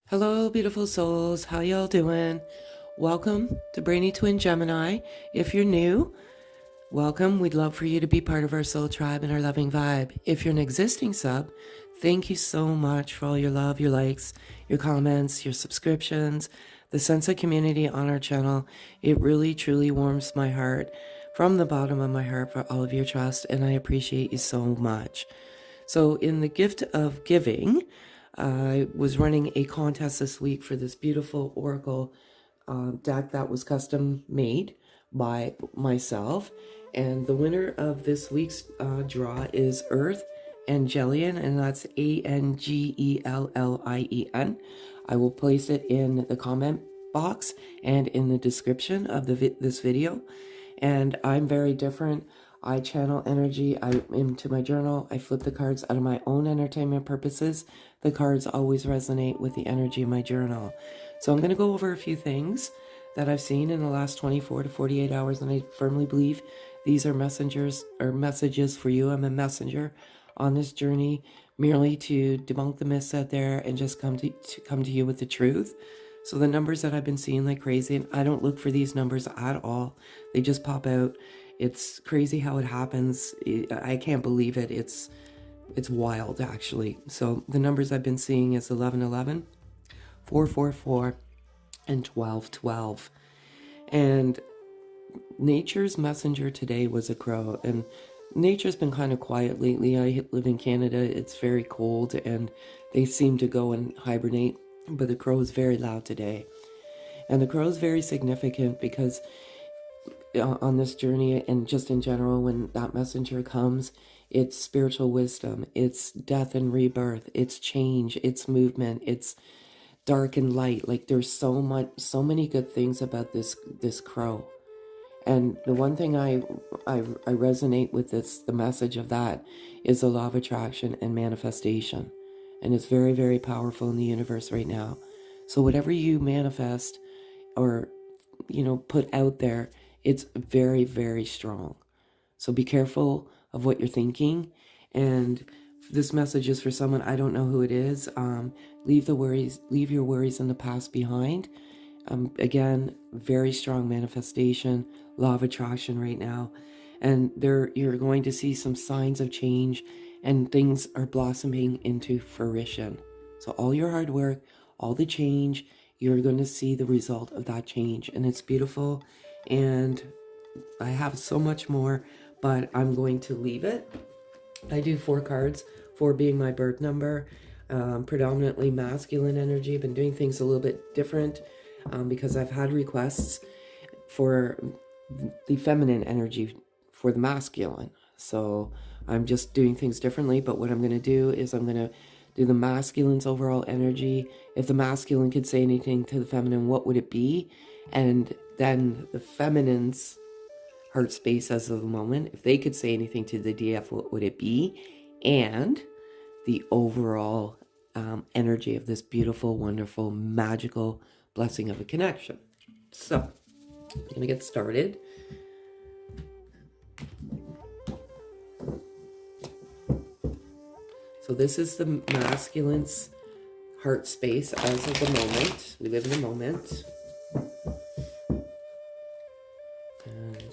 Hello, beautiful souls. How y'all doing? Welcome to Brainy Twin Gemini. If you're new, welcome. We'd love for you to be part of our soul tribe and our loving vibe. If you're an existing sub, thank you so much for all your love, your likes, your comments, your subscriptions, the sense of community on our channel. It really, truly warms my heart from the bottom of my heart for all of your trust, and I appreciate you so much. So in the gift of giving, I was running a contest this week for this beautiful Oracle deck that was custom made by myself. And the winner of this week's draw is Earth Angellian, and that's Angellien. I will place it in the comment box and in the description of this video. And I'm very different. I channel energy into my journal. I flip the cards out of my own entertainment purposes. The cards always resonate with the energy of my journal. So I'm going to go over a few things that I've seen in the last 24 to 48 hours, and I firmly believe these are messengers or messages for you. I'm a messenger on this journey merely to debunk the myths out there and just come to you with the truth. So the numbers that I've been seeing like crazy, and I don't look for these numbers at all. They just pop out. It's crazy how it happens. I can't believe it. It's wild, actually. So the numbers I've been seeing is 1111, 444, and 1212. And nature's messenger today was a crow. And nature's been kind of quiet lately. I live in Canada. It's very cold, and they seem to go and hibernate. But the crow is very loud today. And the crow is very significant because on this journey and just in general, when that messenger comes, it's spiritual wisdom, it's death and rebirth, it's change, it's movement, it's dark and light. Like there's so many good things about this crow. And the one thing I resonate with the message of that is the law of attraction and manifestation. And it's very, very powerful in the universe right now. So whatever you manifest or, put out there, it's very, very strong. So be careful of what you're thinking. And this message is for someone, I don't know who it is. Leave your worries in the past behind. Again, very strong manifestation, law of attraction right now. And you're going to see some signs of change, and things are blossoming into fruition. So all your hard work, all the change, you're going to see the result of that change. And it's beautiful. And I have so much more, but I'm going to leave it. I do 4 cards, 4 being my birth number, predominantly masculine energy. I've been doing things a little bit different because I've had requests for the feminine energy for the masculine. So I'm just doing things differently. But what I'm going to do is I'm going to do the masculine's overall energy. If the masculine could say anything to the feminine, what would it be? And then the feminine's heart space as of the moment, if they could say anything to the DF, what would it be? And the overall energy of this beautiful, wonderful, magical blessing of a connection. So I'm going to get started. So this is the masculine's heart space as of the moment. We live in the moment. And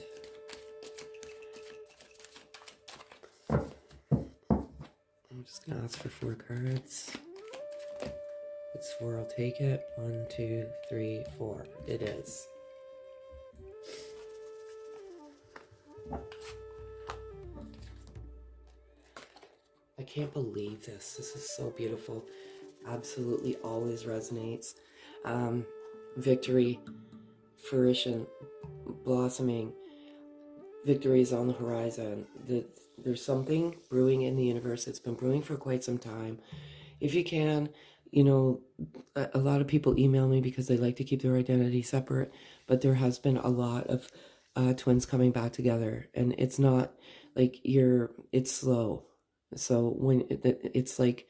I'm just going to ask for 4 cards. If it's 4, I'll take it. 1, 2, 3, 4. It is. I can't believe this. This is so beautiful. Absolutely always resonates. Victory, fruition, blossoming. Victory is on the horizon. There's something brewing in the universe. It's been brewing for quite some time. If you can, a lot of people email me because they like to keep their identity separate, but there has been a lot of twins coming back together, and it's not like it's slow. So when it's like,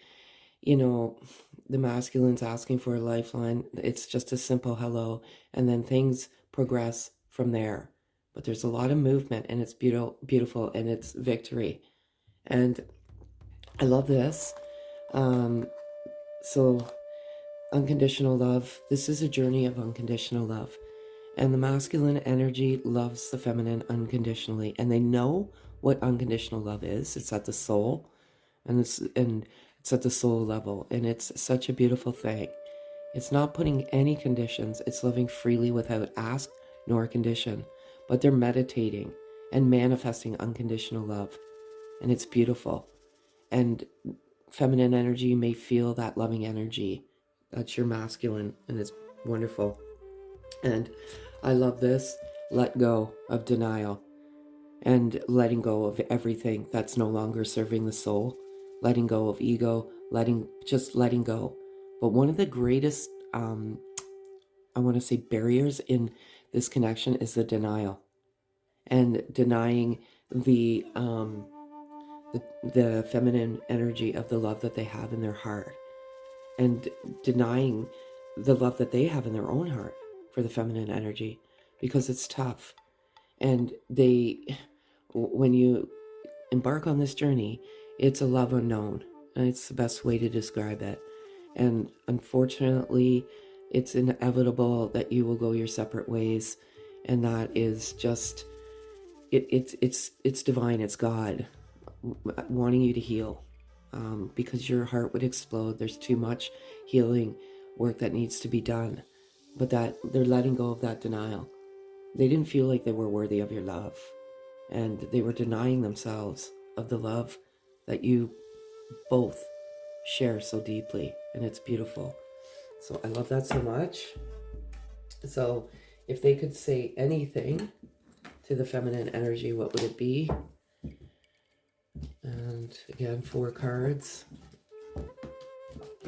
the masculine's asking for a lifeline, it's just a simple hello, and then things progress from there. But there's a lot of movement, and it's beautiful, and it's victory. And I love this. So unconditional love. This is a journey of unconditional love. And the masculine energy loves the feminine unconditionally. And they know what unconditional love is. It's at the soul, and it's at the soul level. And it's such a beautiful thing. It's not putting any conditions. It's loving freely without ask nor condition. But they're meditating and manifesting unconditional love. And it's beautiful. And feminine energy may feel that loving energy. That's your masculine, and it's wonderful. And I love this. Let go of denial and letting go of everything that's no longer serving the soul. Letting go of ego, letting go. But one of the greatest, I want to say, barriers in this connection is the denial, and denying the feminine energy of the love that they have in their heart, and denying the love that they have in their own heart for the feminine energy, because it's tough. And when you embark on this journey, it's a love unknown, and it's the best way to describe it. And unfortunately, it's inevitable that you will go your separate ways, and that is just it's divine. It's God wanting you to heal, because your heart would explode. There's too much healing work that needs to be done, but that they're letting go of that denial. They didn't feel like they were worthy of your love, and they were denying themselves of the love that you both share so deeply, and it's beautiful. So I love that so much. So if they could say anything to the feminine energy, what would it be? And again, 4 cards.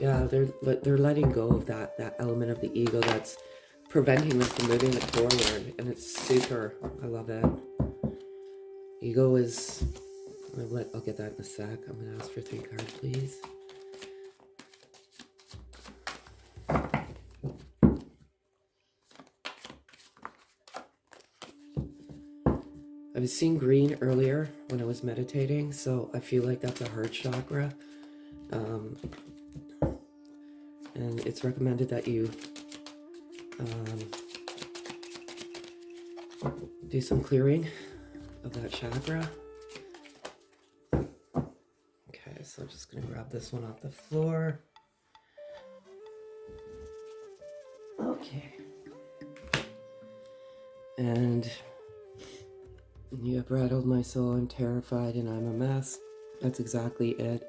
Yeah, they're letting go of that element of the ego that's preventing them from moving it forward, and it's super. I love it. Ego is. I'll get that in a sec. I'm gonna ask for 3 cards, please. I was seeing green earlier when I was meditating, so I feel like that's a heart chakra. And it's recommended that you do some clearing of that chakra. Okay, so I'm just going to grab this one off the floor. Okay. And you have rattled my soul. I'm terrified and I'm a mess. That's exactly it.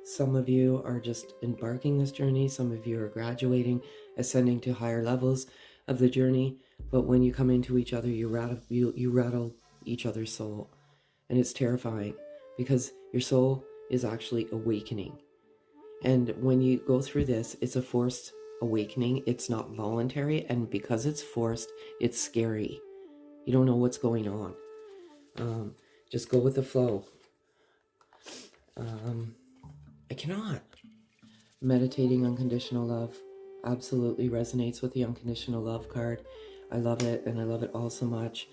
Some of you are just embarking this journey. Some of you are graduating, ascending to higher levels of the journey. But when you come into each other, you rattle each other's soul. And it's terrifying because your soul is actually awakening. And when you go through this, it's a forced awakening. It's not voluntary. And because it's forced, it's scary. You don't know what's going on. Just go with the flow. I cannot. Meditating unconditional love absolutely resonates with the unconditional love card. I love it, and I love it all so much.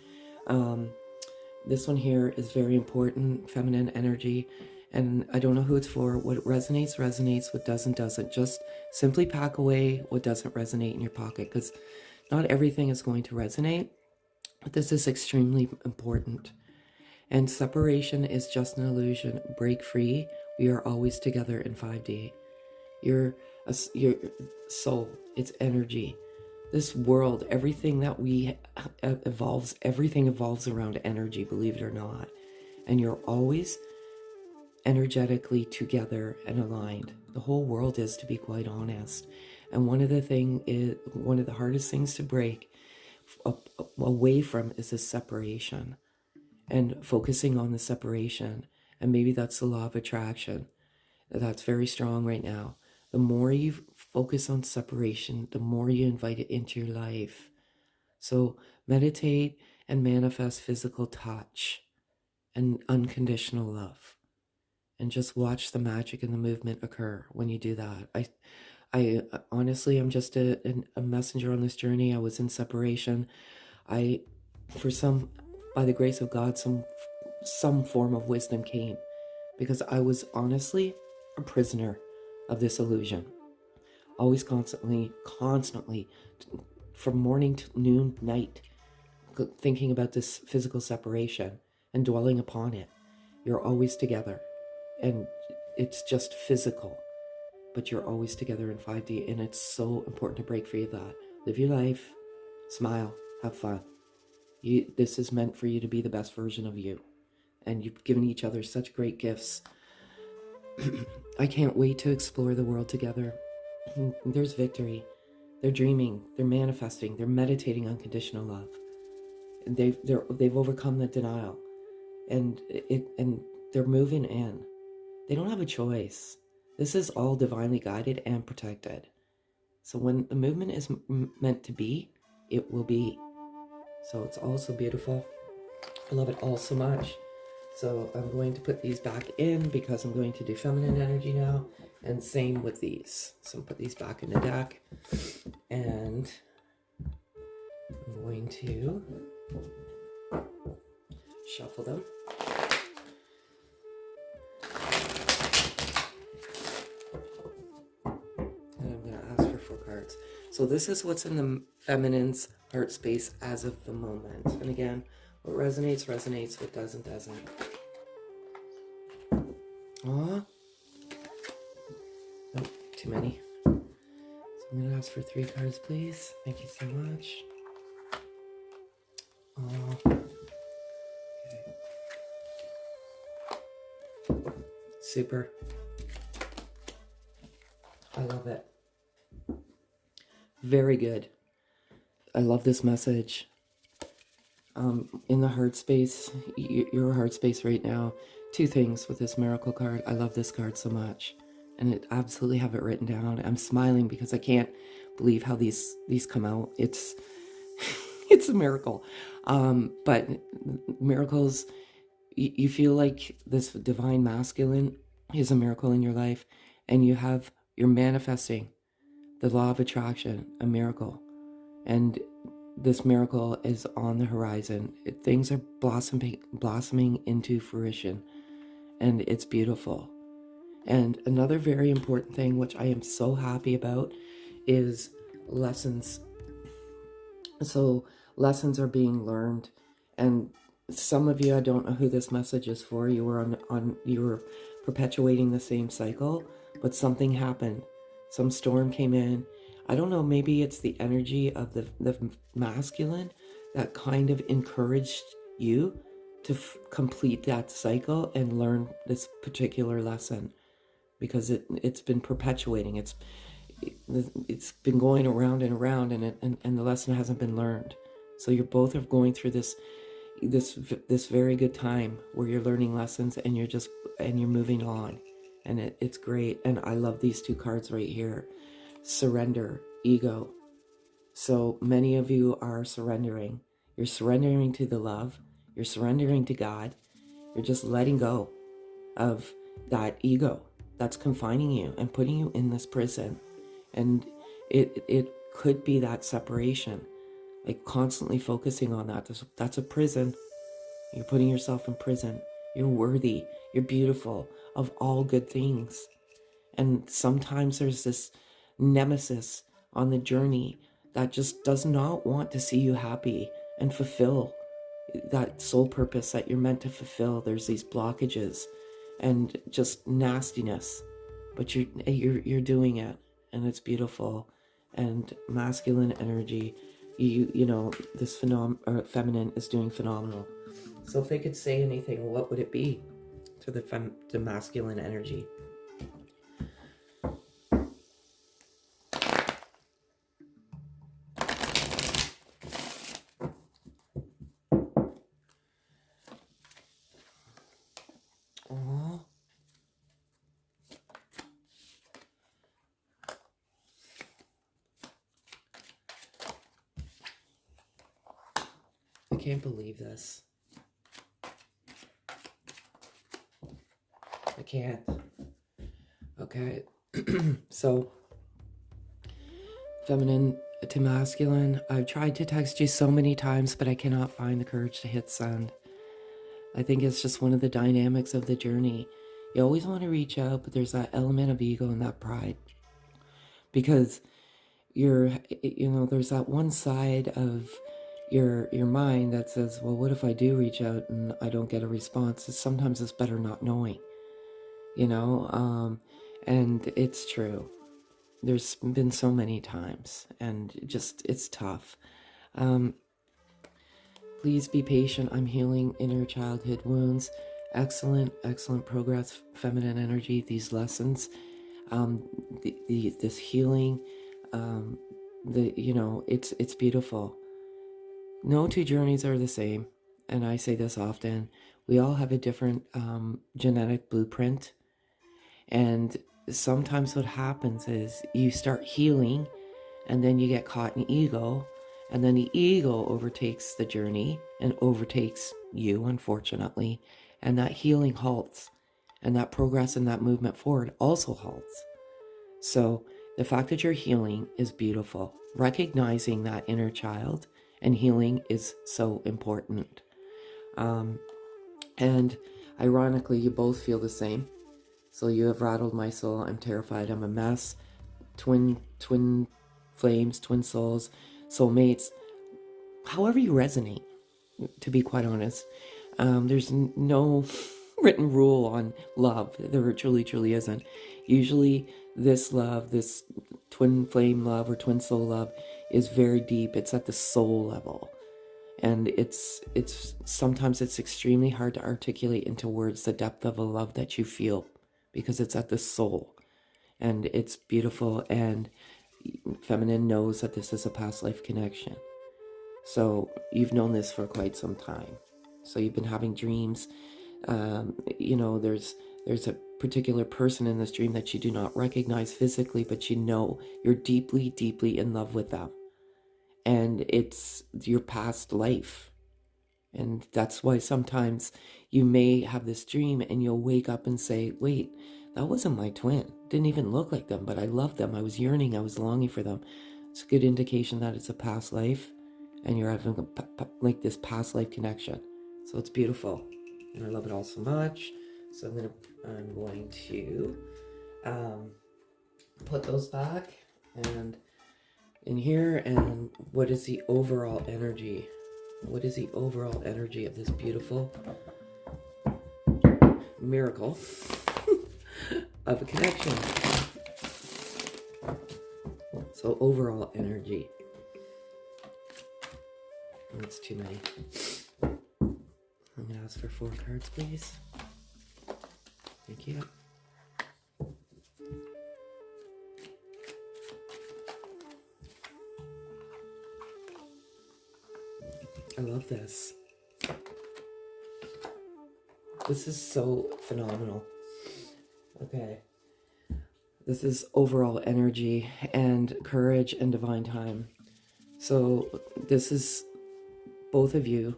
This one here is very important, feminine energy, and I don't know who it's for. What resonates, resonates. What doesn't. Just simply pack away what doesn't resonate in your pocket, because not everything is going to resonate, but this is extremely important. And separation is just an illusion. Break free. We are always together in 5D. Your soul, it's energy. This world, everything that everything evolves around energy, believe it or not. And you're always energetically together and aligned. The whole world is, to be quite honest. And one of the hardest things to break away from is this separation. And focusing on the separation. And maybe that's the law of attraction. That's very strong right now. The more you focus on separation, the more you invite it into your life. So meditate and manifest physical touch and unconditional love. And just watch the magic and the movement occur when you do that. I honestly, I'm just a messenger on this journey. I was in separation. By the grace of God, some form of wisdom came, because I was honestly a prisoner of this illusion. always constantly, from morning to noon, night, thinking about this physical separation and dwelling upon it. You're always together, and it's just physical, but you're always together in 5D, and it's so important to break free of that. Live your life, smile, have fun. This is meant for you to be the best version of you, and you've given each other such great gifts. I can't wait to explore the world together. There's victory. They're dreaming, they're manifesting, they're meditating unconditional love. And they've overcome the denial, and they're moving in. They don't have a choice. This is all divinely guided and protected. So when the movement is meant to be, it will be. So it's all so beautiful. I love it all so much. So I'm going to put these back in because I'm going to do feminine energy now. And same with these. So I'll put these back in the deck. And I'm going to shuffle them. And I'm going to ask for 4 cards. So this is what's in the feminine's heart space as of the moment. And again, what resonates, resonates. What doesn't, doesn't. Aw. Nope, too many. So I'm going to ask for 3 cards, please. Thank you so much. Okay. Super. I love it. Very good. I love this message. In the heart space, your heart space right now, 2 things with this miracle card. I love this card so much, and I absolutely have it written down. I'm smiling because I can't believe how these come out. It's it's a miracle. But miracles, you feel like this divine masculine is a miracle in your life, and you're manifesting the law of attraction, a miracle. And this miracle is on the horizon. Things are blossoming into fruition, and it's beautiful. And another very important thing, which I am so happy about, is lessons. So lessons are being learned, and some of you, I don't know who this message is for. You were you were perpetuating the same cycle, but something happened. Some storm came in. I don't know, maybe it's the energy of the masculine that kind of encouraged you to complete that cycle and learn this particular lesson, because it's been perpetuating. It's been going around and around, and the lesson hasn't been learned. So you're both are going through this very good time where you're learning lessons, and you're moving on, and it's great. And I love these 2 cards right here. Surrender, ego. So many of you are surrendering. You're surrendering to the love. You're surrendering to God. You're just letting go of that ego that's confining you and putting you in this prison. And it could be that separation, like constantly focusing on that. That's a prison. You're putting yourself in prison. You're worthy. You're beautiful of all good things. And sometimes there's this nemesis on the journey that just does not want to see you happy and fulfill that soul purpose that you're meant to fulfill. There's these blockages and just nastiness, but you're doing it, and it's beautiful. And masculine energy, you know, this feminine is doing phenomenal. So if they could say anything, what would it be to the masculine energy? Aww. I can't believe this. I can't. Okay. So, feminine to masculine. I've tried to text you so many times, but I cannot find the courage to hit send. I think it's just one of the dynamics of the journey. You always want to reach out, but there's that element of ego and that pride. because there's that one side of your mind that says, well, what if I do reach out and I don't get a response? Sometimes it's better not knowing, and it's true. There's been so many times, and it's tough. Please be patient. I'm healing inner childhood wounds. Excellent progress, feminine energy. These lessons, this healing, it's beautiful. No two journeys are the same, and I say this often. We all have a different genetic blueprint, and sometimes what happens is you start healing, and then you get caught in ego, and then the ego overtakes the journey and overtakes you, unfortunately, and that healing halts, and that progress and that movement forward also halts. So the fact that you're healing is beautiful. Recognizing that inner child and healing is so important. And ironically, you both feel the same. So you have rattled my soul. I'm terrified. I'm a mess. Twin flames, twin souls, soulmates. However you resonate, to be quite honest. There's no written rule on love. There truly isn't. Usually this love, this twin flame love or twin soul love, is very deep. It's at the soul level. And it's sometimes it's extremely hard to articulate into words the depth of a love that you feel, because it's at the soul. And it's beautiful, and feminine knows that this is a past life connection. So you've known this for quite some time. So you've been having dreams. There's a particular person in this dream that you do not recognize physically, but you're deeply in love with them. And it's your past life. And that's why sometimes you may have this dream and you'll wake up and say, wait, that wasn't my twin. Didn't even look like them, but I loved them. I was yearning. I was longing for them. It's a good indication that it's a past life and you're having this past life connection. So it's beautiful. And I love it all so much. So I'm going to put those back and in here. And what is the overall energy? What is the overall energy of this beautiful miracle of a connection? So overall energy. That's too many. I'm going to ask for 4 cards, please. Thank you. I love this. This is so phenomenal. Okay. This is overall energy and courage and divine time. So this is both of you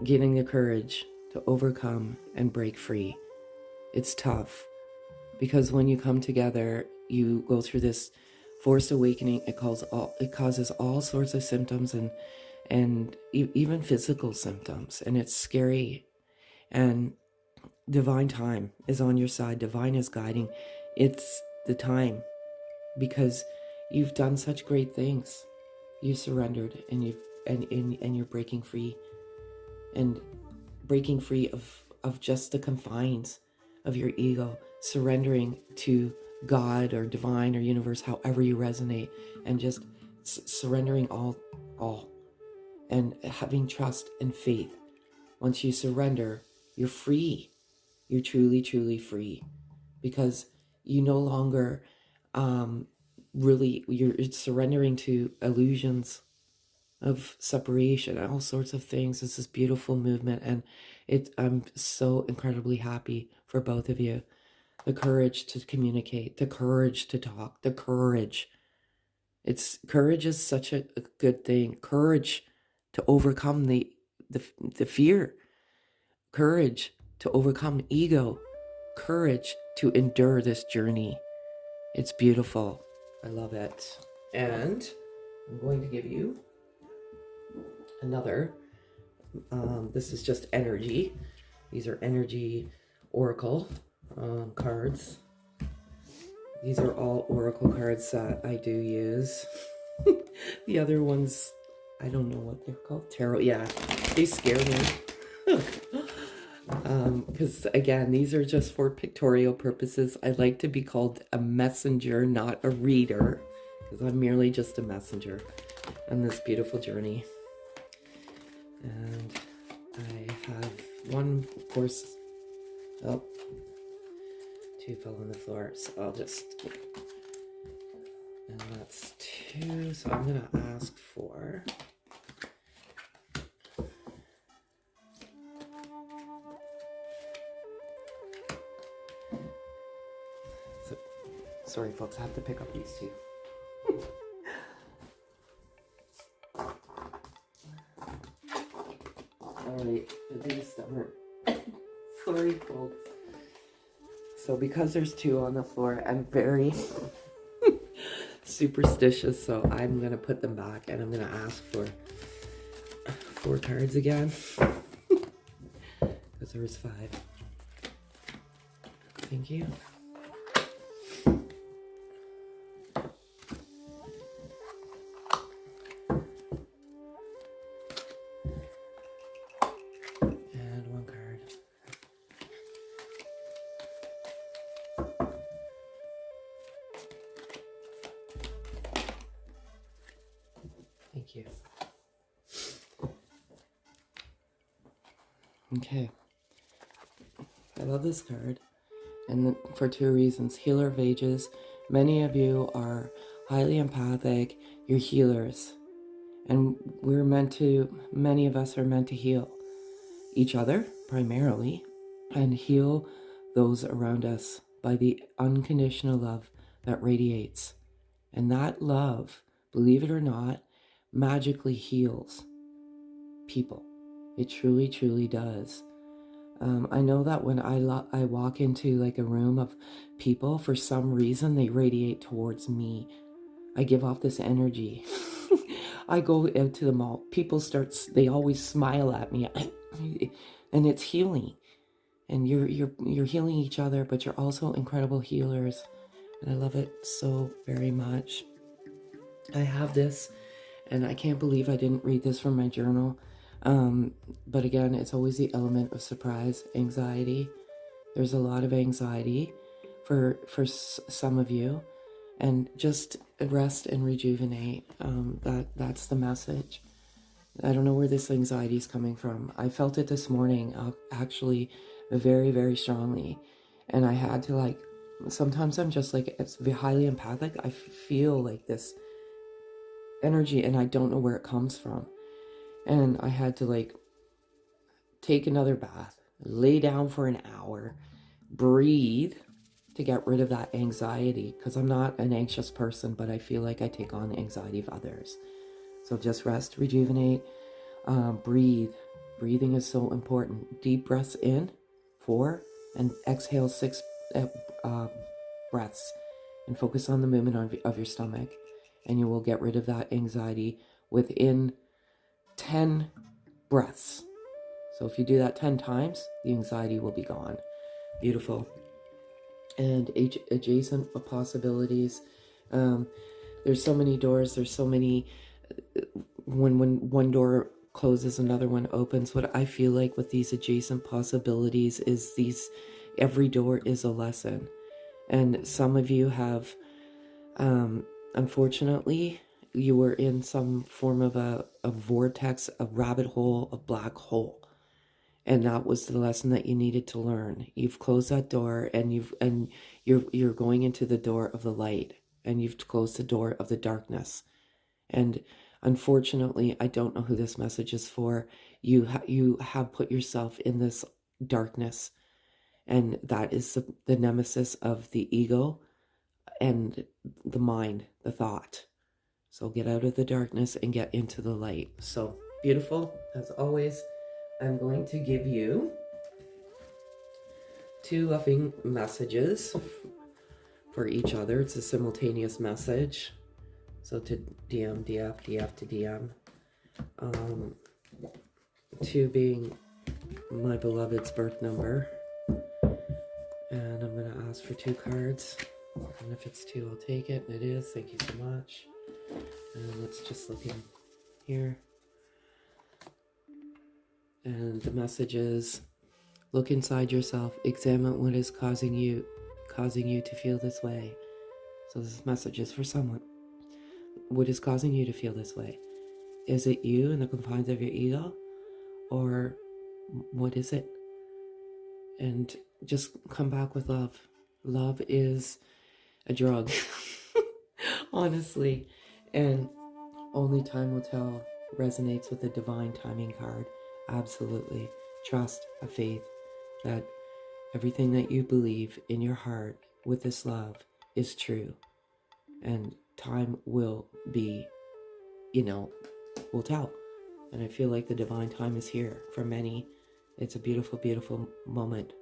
getting the courage to overcome and break free. It's tough because when you come together, you go through this forced awakening. It causes all sorts of symptoms and even physical symptoms, and it's scary. And divine time is on your side. Divine is guiding. It's the time because you've done such great things. You surrendered and you're breaking free, and breaking free of just the confines of your ego, surrendering to God or divine or universe, however you resonate, and just surrendering all, and having trust and faith. Once you surrender, you're free. You're truly free, because you no longer you're surrendering to illusions of separation, all sorts of things. It's this beautiful movement, and I'm so incredibly happy for both of you. The courage to communicate, the courage to talk, the courage. Courage is such a good thing. Courage to overcome the fear. Courage to overcome ego. Courage to endure this journey. It's beautiful. I love it. And I'm going to give you another. This is just energy. These are energy oracle cards. These are all oracle cards that I do use. The other ones, I don't know what they're called. Tarot, yeah, they scare me. Because again, these are just for pictorial purposes. I like to be called a messenger, not a reader, because I'm merely just a messenger on this beautiful journey. And I have one, of course. Oh, two fell on the floor, so I'll just, and that's two, so I'm gonna ask for sorry folks, I have to pick up these two. Alright, these stubborn. Sorry folks. So because there's two on the floor, I'm very superstitious, so I'm going to put them back and I'm going to ask for 4 cards again. Because there was 5. Thank you. And 1 card. Thank you. Okay. I love this card, and for 2 reasons. Healer of Ages. Many of you are highly empathic. You're healers. And many of us are meant to heal each other, primarily, and heal those around us by the unconditional love that radiates. And that love, believe it or not, magically heals people. It truly, truly does. I know that when I walk into like a room of people, for some reason, they radiate towards me. I give off this energy. I go out to the mall. People they always smile at me, and it's healing. And you're healing each other, but you're also incredible healers. And I love it so very much. I have this, and I can't believe I didn't read this from my journal. But again, it's always the element of surprise, anxiety. There's a lot of anxiety for some of you, and just rest and rejuvenate. That's the message. I don't know where this anxiety is coming from. I felt it this morning, actually, very, very strongly. And I had to sometimes I'm just it's highly empathic. I feel like this energy and I don't know where it comes from. And I had to take another bath, lay down for an hour, breathe to get rid of that anxiety, because I'm not an anxious person, but I feel like I take on the anxiety of others. So just rest, rejuvenate, breathe. Breathing is so important. Deep breaths in, 4, and exhale 6 breaths, and focus on the movement of your stomach, and you will get rid of that anxiety within 10 breaths. So if you do that 10 times, the anxiety will be gone. Beautiful. And adjacent possibilities. There's so many doors. There's so many. When one door closes, another one opens. What I feel like with these adjacent possibilities is every door is a lesson. And some of you have, unfortunately, you were in some form of a vortex, a rabbit hole, a black hole. And that was the lesson that you needed to learn. You've closed that door, and you're going into the door of the light, and you've closed the door of the darkness. And unfortunately, I don't know who this message is for. You have put yourself in this darkness, and that is the nemesis of the ego and the mind, the thought. So get out of the darkness and get into the light. So beautiful, as always. I'm going to give you 2 loving messages for each other. It's a simultaneous message. So to DM, DF, DF to DM. 2 being my beloved's birth number. And I'm going to ask for 2 cards. And if it's 2, I'll take it. And it is. Thank you so much. And let's just look in here. And the message is, look inside yourself. Examine what is causing you to feel this way. So this message is for someone. What is causing you to feel this way? Is it you in the confines of your ego? Or what is it? And just come back with love. Love is a drug, honestly. And only time will tell resonates with the divine timing card. Absolutely. Trust, have faith that everything that you believe in your heart with this love is true. And time will be, will tell. And I feel like the divine time is here for many. It's a beautiful, beautiful moment.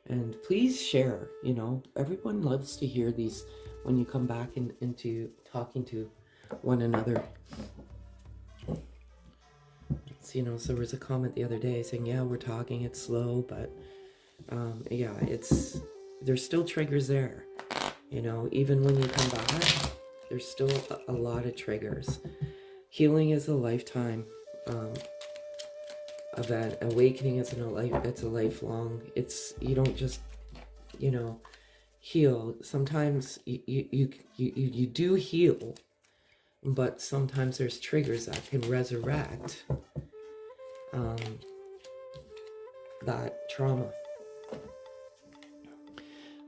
And please share, everyone loves to hear these when you come back into talking to one another. So, so there was a comment the other day saying, yeah, we're talking, it's slow, but yeah, there's still triggers there. Even when you come back, there's still a lot of triggers. Healing is a lifetime event. Awakening is it's a lifelong. You don't just, heal. Sometimes you do heal, but sometimes there's triggers that can resurrect that trauma.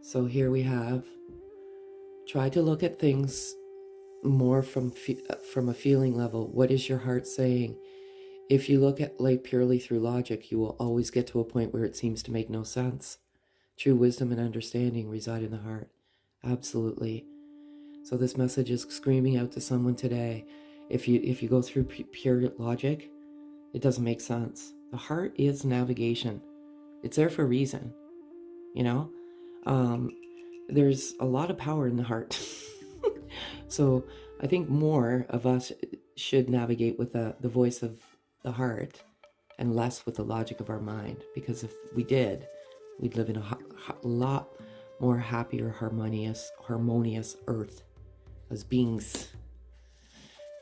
So here we have, try to look at things more from a feeling level. What is your heart saying? If you look at life purely through logic, you will always get to a point where it seems to make no sense. True wisdom and understanding reside in the heart. Absolutely. So this message is screaming out to someone today. If you go through pure logic, it doesn't make sense. The heart is navigation. It's there for a reason. There's a lot of power in the heart. So I think more of us should navigate with the voice of the heart and less with the logic of our mind. Because if we did, we'd live in a lot more happier, harmonious earth as beings.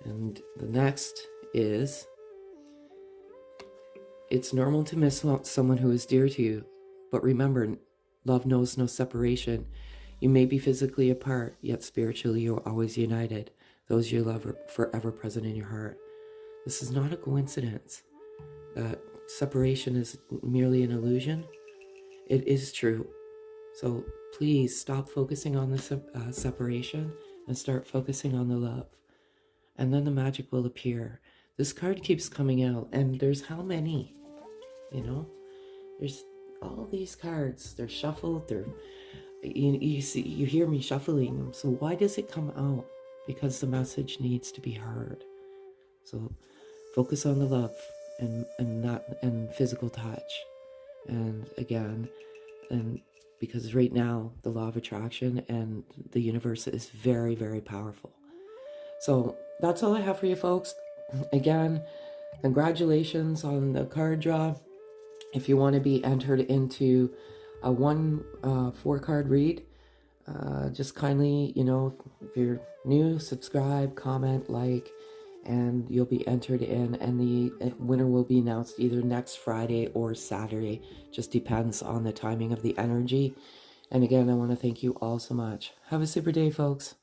And the next is, it's normal to miss someone who is dear to you, but remember, love knows no separation. You may be physically apart, yet spiritually you're always united. Those you love are forever present in your heart. This is not a coincidence. Separation is merely an illusion. It is true. So please stop focusing on the separation and start focusing on the love. And then the magic will appear. This card keeps coming out, and there's how many? There's all these cards. They're shuffled. You hear me shuffling them. So why does it come out? Because the message needs to be heard. So focus on the love and physical touch. And again, because right now the law of attraction and the universe is very, very powerful. So that's all I have for you folks. Again, congratulations on the card draw. If you want to be entered into a 4-card read, just kindly, if you're new, subscribe, comment, like, and you'll be entered in, and the winner will be announced either next Friday or Saturday. Just depends on the timing of the energy. And again, I want to thank you all so much. Have a super day, folks.